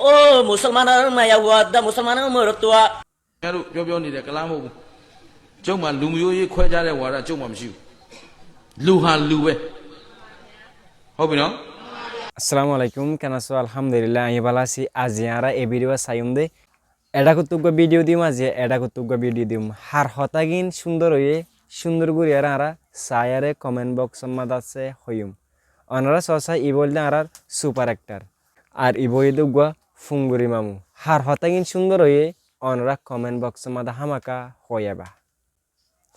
ও মুসলমানের মায়া ওয়াদা মুসলমানের মরতুয়া ခင်ဗျားတို့ပြောနေတဲ့ကလားမဟုတ်ဘူးကျုပ်မှလူမျိုးရေးခွဲခြားတဲ့ဝါဒကျုပ်မှမရှိဘူးလူဟာလူပဲဟုတ်ပြီနော် আসসালামু আলাইকুম কেন আছো আলহামদুলিল্লাহ আমি ভালো আছি আজ ইয়ারা এই ভিডিও সাইম দে এটা কতগুলো ভিডিও দিম আজ এটা কতগুলো ভিডিও দিম হার হতাগিন সুন্দর হয়ে সুন্দর করে আর সায়ারে কমেন্ট বক্স মধ্যে আছে হইম অনারা সসা ই বলতে আর সুপার অ্যাক্টর আর ই বই দুগা ফুঙ্গুরি মামু হার হতাগিন সুন্দর হয়ে অনারা কমেন্ট বক্স মধ্যে হামাকা হইয়াবা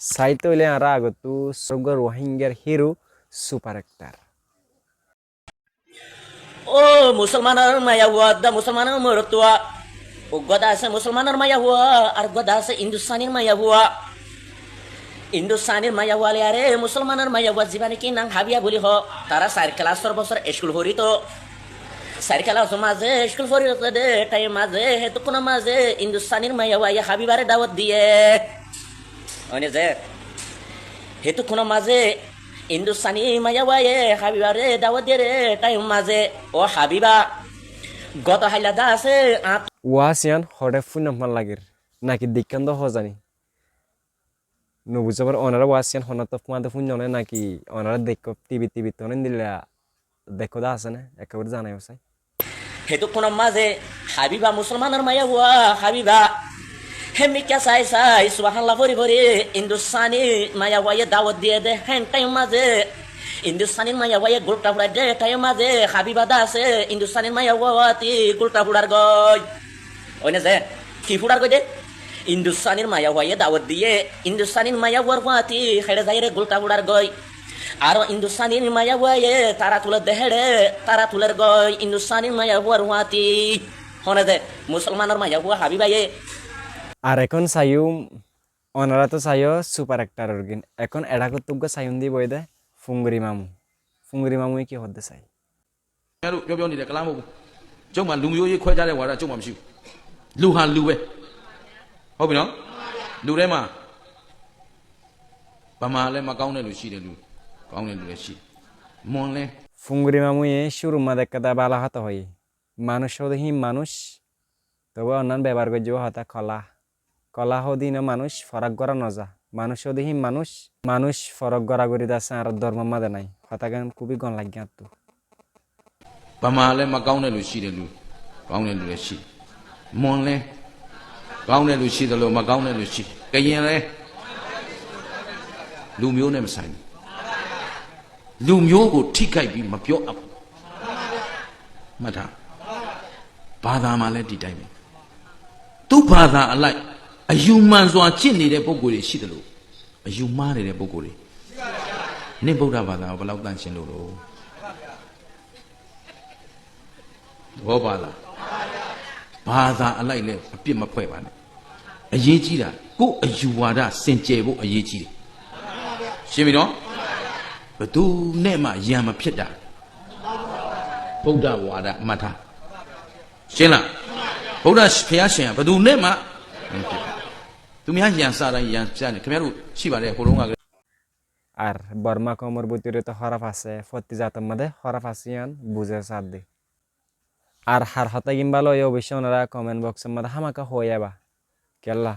সাইতে হইলে আর আগতু স্বর্গ রোহিঙ্গার হিরো সুপার অ্যাক্টর ও মুসলমানের মায়া ওয়াদা মুসলমানের মরতুয়া ও গদা আছে মুসলমানের মায়া হুয়া আর গদা আছে হিন্দুস্তানের মায়া হুয়া হিন্দুস্তানের মায়া হুয়ালে আরে মুসলমানের মায়া হুয়া জীবনে কি নাম হাবিয়া বলি হ তারা 4 ক্লাসের বছর স্কুল ভরি তো 4 ক্লাসের মাঝে স্কুল ভরি দে টাইম মাঝে হেতু কোন মাঝে হিন্দুস্তানের মায়া হুয়া হাবিবারে দাওয়াত দিয়ে ওনে যে হেতু কোন মাঝে হিন্দুস্তানি মায়া ওয়ায়ে হাবিবারে দাওয়াত দিয়ে রে টাইম মাঝে ও হাবিবা গত হাইলাদা আছে ওয়াসিয়ান হরে ফুনামান লাগের নাকি দিকান্দ হজানি নবুজাবার অনারা ওয়াসিয়ান হনাত ফুমাতে ফুনজনে নাকি অনারা দেখো টিভি তনে দিলা দেখো দা আছে না একেবারে জানাই আছে হেতু কোন মাঝে হাবিবা মুসলমানের মায়া ওয়া হাবিবা হেমি কে সাই সুবহানাল্লাহ ভরি ভরি হিন্দুস্তানি মায়া ওয়ায়ে দাওয়াত দিয়ে দে হেন টাইম মাঝে হিন্দুস্তানি মায়া ওয়ায়ে গোলটা ফুড়াই দে টাইম মাঝে হাবিবা দা আছে হিন্দুস্তানি মায়া ওয়াতি গোলটা ফুড়ার গয় ওইনে যে কি ফুড়ার গয় দে হিন্দুস্তানির মায়া ওয়ায়ে দাওয়াত দিয়ে হিন্দুস্তানির মায়া ওয়ার ওয়াতি হেড়ে যাই রে গোলটা ফুড়ার গয় আর হিন্দুস্তানির মায়া ওয়ায়ে তারা তুলে দেহেড়ে তারা তুলের গয় হিন্দুস্তানির মায়া ওয়ার ওয়াতি হনে যে মুসলমানের মায়া ওয়া হাবিবায়ে আর এখন সাইম অনারা তো সাইও সুপার অ্যাক্টর অর্গিন এখন এডা কতগুলো সাইম দি বই দে ফুঙ্গুরি মামু কি হতে চাই ခင်ဗျားတို့ပြောနေတဲ့ကလားမဟုတ်ဘူးကျုပ်မှလူမျိုးရေးခွဲခြားတဲ့ဝါဒကျုပ်မှမရှိဘူးလူဟာလူပဲဟုတ်ပြီနော်လူထဲမှာဗမာလည်းမကောင်းတဲ့လူရှိတယ်လူကောင်းတဲ့လူလည်းရှိတယ်မွန်လဲ ফুঙ্গুরি মামু এ শুরু মা দেখা বালা হতা হয় মানুষ হদহি মানুষ তবে অন্যান্য ব্যবহার করছে হতা কলা হদি না মানুষ ফরাক করা নজা মানুষ হদহি মানুষ ফরক গড়া করি আছে আর ধর্ম মাদে নাই হতা গান খুবই গন লাগে আর তো ဗမာလည်းမကောင်းတဲ့လူရှိတယ်လူကောင်းတဲ့လူလည်းရှိတယ်မွန်လဲကောင်းတဲ့လူရှိတယ်လို့မကောင်းတဲ့လူရှိကရင်လဲလူမျိုးနဲ့မဆိုင်ဘူးလူမျိုးကိုထိခိုက်ပြီးမပြောအပ်ဘူးမှတ်ထားဘာသာမှလည်းဒီတိုင်းပဲသူ့ဘာသာအလိုက်အယူမှန်စွာကျင့်နေတဲ့ပုဂ္ဂိုလ်တွေရှိတယ်လို့အယူမှားနေတဲ့ပုဂ္ဂိုလ်တွေနင့်ဗုဒ္ဓဘာသာကိုဘယ်လောက်တန်ရှင်းလို့တော့ဘောပါလားဘာသာအလိုက်လည်းအပြစ်မဖွဲ့ပါနဲ့အရေးကြီးတာကိုယ်အယူဝါဒစင်ကြယ်ဖို့အရေးကြီးတယ်ရှင်းပြီနော်ဘသူနဲ့မှယံမဖြစ်တာဗုဒ္ဓဝါဒမှတ်ထားရှင်းလားဗုဒ္ဓဘုရားရှင်ကဘသူနဲ့မှသူများယံစားတိုင်းယံပြတယ်ခင်ဗျားတို့ရှိပါတယ်ဟိုတုန်းက আর বর্মা কমর ভিতরে তো হরফ আছে প্রতি জাতের মধ্যে হরফ আসিয়ান বুঝে সাথ দে আর হার হতা কিংবা লয় অবশ্যই ওনারা কমেন্ট বক্সের মধ্যে হামাকা হয়ে যাবা কেল্লা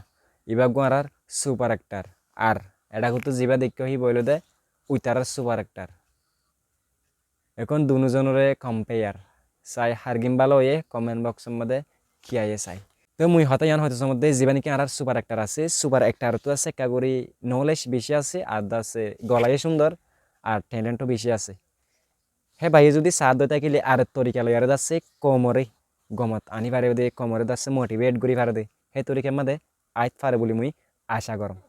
ইবা গোয়ার সুপার অ্যাক্টর আর এটা কিন্তু জিবা দেখে হি বইল দে উইতার সুপার অ্যাক্টর এখন দুজনরে কম্পেয়ার চাই হার কিংবা লয়ে কমেন্ট বক্সের মধ্যে খিয়াইয়ে চাই তো মুই হতা ইয়ান হয়তো মধ্যে জিবা নাকি আর সুপার অ্যাক্টর আছে সুপার অ্যাক্টর তো আছে কাগরি নলেজ বেশি আছে আর আছে গলায় সুন্দর আর ট্যালেন্টও বেশি আছে হে ভাই যদি সাথ দিতে গেলে আর তরিকা লয়ারে যাচ্ছে কোমরে গমত আনি পারে দে কোমরে যাচ্ছে মোটিভেট করি পারে দে সেই তরিকার মধ্যে আইত পারে বলে মুই আশা করম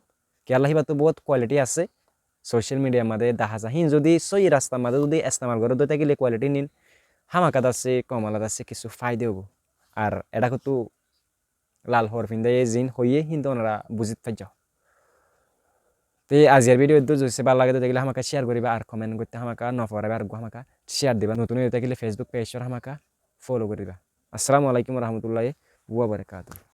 কেলা হিবা তো বহুত কোয়ালিটি আছে সোশ্যাল মিডিয়ার মধ্যে দেখা যায় হিন যদি সই রাস্তার মধ্যে যদি ইস্তেমাল করে দিতে গেলে কোয়ালিটি নিন হামাকা যাচ্ছে কমলা যাচ্ছে কিছু ফায়দা হবো আর এটা কিন্তু লাল হর ফিন্দে জিন হইয়ে কিন্তু ওনারা বুঝিত পাই যাও তো আজির ভিডিও যদি ভালো লাগে দেখলে আমাকে শেয়ার করিবা আর কমেন্ট করতে আমাকে নফরাবে আর আমাকে শেয়ার দিবা নতুন হয়ে থাকলে ফেসবুক পেজটা আমাকে ফলো করিবা আসসালামু আলাইকুম রহমতুল্লাহি ওয়া বারাকাতুহু